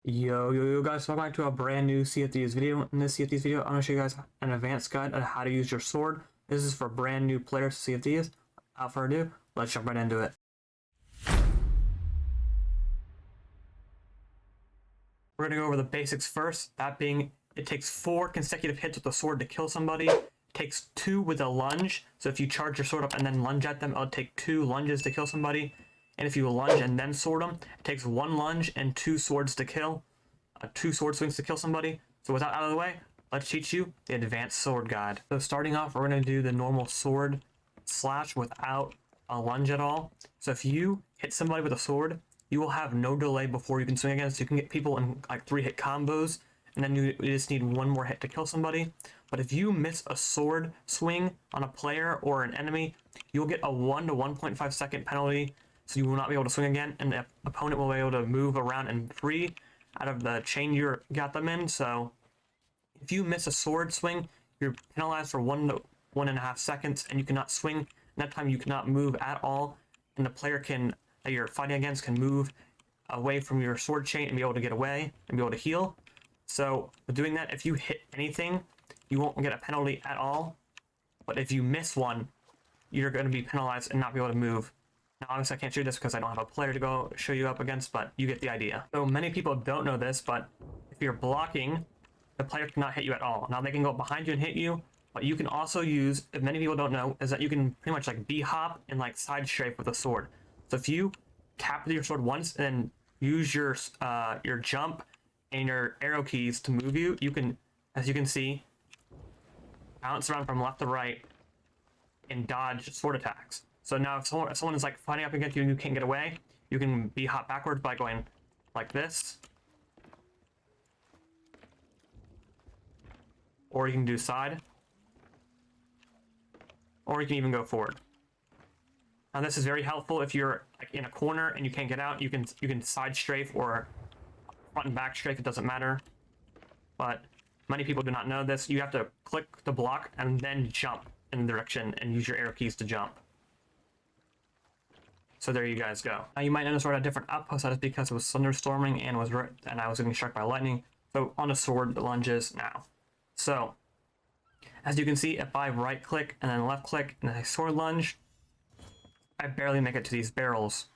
Yo guys, welcome back to a brand new Sea of Thieves video. In this Sea of Thieves video, I'm going to show you guys an advanced guide on how to use your sword. This is for brand new players to Sea of Thieves. Without further ado, let's jump right into it. We're going to go over the basics first, that being it takes 4 consecutive hits with the sword to kill somebody. It takes 2 with a lunge, so if you charge your sword up and then lunge at them, it'll take 2 lunges to kill somebody. And if you lunge and then sword them, it takes 1 lunge and 2 swords to kill. 2 sword swings to kill somebody. So with that out of the way, let's teach you the advanced sword guide. So starting off, we're going to do the normal sword slash without a lunge at all. So if you hit somebody with a sword, you will have no delay before you can swing again. So you can get people in like 3-hit combos, and then you just need 1 more hit to kill somebody. But if you miss a sword swing on a player or an enemy, you'll get a 1 to 1.5 second penalty. So you will not be able to swing again, and the opponent will be able to move around and free out of the chain you got them in. So if you miss a sword swing, you're penalized for 1 to 1.5 seconds, and you cannot swing. And that time you cannot move at all, and the player that you're fighting against can move away from your sword chain and be able to get away and be able to heal. So with doing that, if you hit anything, you won't get a penalty at all. But if you miss one, you're going to be penalized and not be able to move. Now, obviously, I can't show you this because I don't have a player to go show you up against, but you get the idea. So many people don't know this, but if you're blocking, the player cannot hit you at all. Now, they can go behind you and hit you, but you can also use, if many people don't know, is that you can pretty much like B-hop and like side strafe with a sword. So if you tap with your sword once and use your jump and your arrow keys to move you, you can, as you can see, bounce around from left to right and dodge sword attacks. So now if someone is like fighting up against you and you can't get away, you can be hop backwards by going like this. Or you can do side. Or you can even go forward. Now this is very helpful if you're like in a corner and you can't get out. You can side strafe or front and back strafe, it doesn't matter. But many people do not know this. You have to click the block and then jump in the direction and use your arrow keys to jump. So there you guys go. Now you might notice we're at a different outpost. That is because it was thunderstorming and I was getting struck by lightning. So on a sword lunges now. So as you can see, if I right click and then left click and then I sword lunge, I barely make it to these barrels.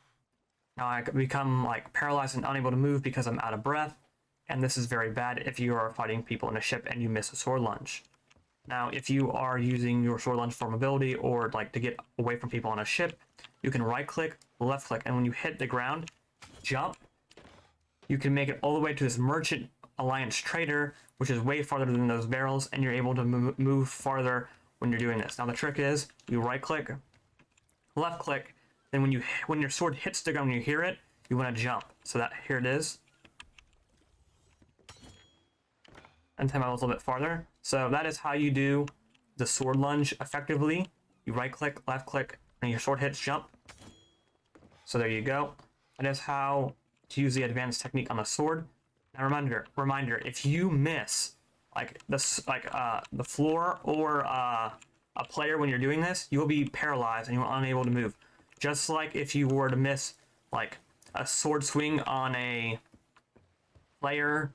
Now I become like paralyzed and unable to move because I'm out of breath. And this is very bad if you are fighting people in a ship and you miss a sword lunge. Now, if you are using your sword lunge for mobility or like to get away from people on a ship, you can right click, left click, and when you hit the ground, jump, you can make it all the way to this Merchant Alliance Trader, which is way farther than those barrels, and you're able to move farther when you're doing this. Now, the trick is you right click, left click, then when your sword hits the ground and you hear it, you want to jump. So that here it is. And time I was a little bit farther. So that is how you do the sword lunge effectively. You right click, left click, and your sword hits jump. So there you go. That is how to use the advanced technique on the sword. Now reminder, if you miss the floor or a player when you're doing this, you will be paralyzed and you're unable to move. Just like if you were to miss like a sword swing on a player,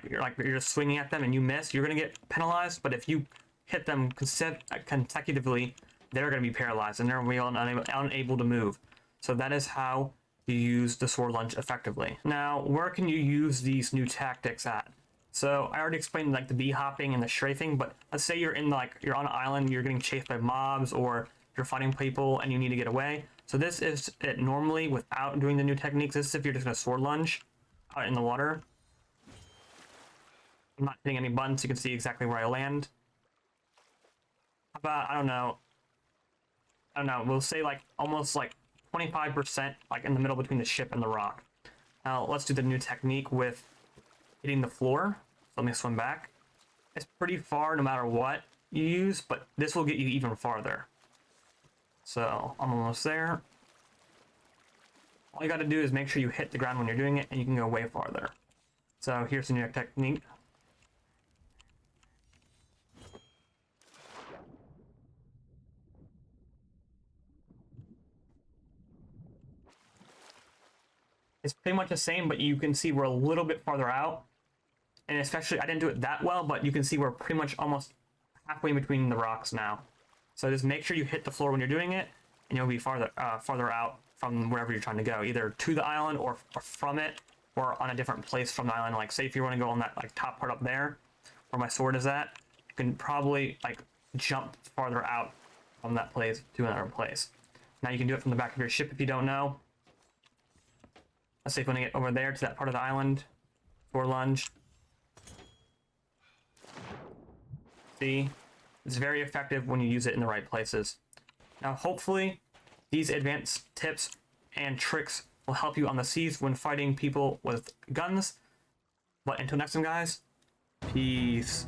you're just swinging at them and you miss, you're gonna get penalized. But if you hit them consecutively, they're gonna be paralyzed and they're unable to move. So that is how you use the sword lunge effectively. Now, where can you use these new tactics at? So I already explained like the bee hopping and the strafing, but let's say you're you're on an island, you're getting chased by mobs, or you're fighting people and you need to get away. So this is it normally without doing the new techniques. This is if you're just gonna sword lunge out in the water. I'm not hitting any buttons, so you can see exactly where I land. About, I don't know, we'll say like almost like 25% like in the middle between the ship and the rock. Now let's do the new technique with hitting the floor. So let me swim back. It's pretty far no matter what you use, but this will get you even farther. So I'm almost there. All you got to do is make sure you hit the ground when you're doing it, and you can go way farther. So here's the new technique. It's pretty much the same, but you can see we're a little bit farther out. And especially, I didn't do it that well, but you can see we're pretty much almost halfway in between the rocks now. So just make sure you hit the floor when you're doing it, and you'll be farther out from wherever you're trying to go, either to the island or from it, or on a different place from the island. Like, say if you want to go on that like top part up there, where my sword is at, you can probably like jump farther out from that place to another place. Now you can do it from the back of your ship if you don't know. Let's say if you want to get over there to that part of the island, sword lunge. See, it's very effective when you use it in the right places. Now, hopefully, these advanced tips and tricks will help you on the seas when fighting people with guns. But until next time, guys, peace.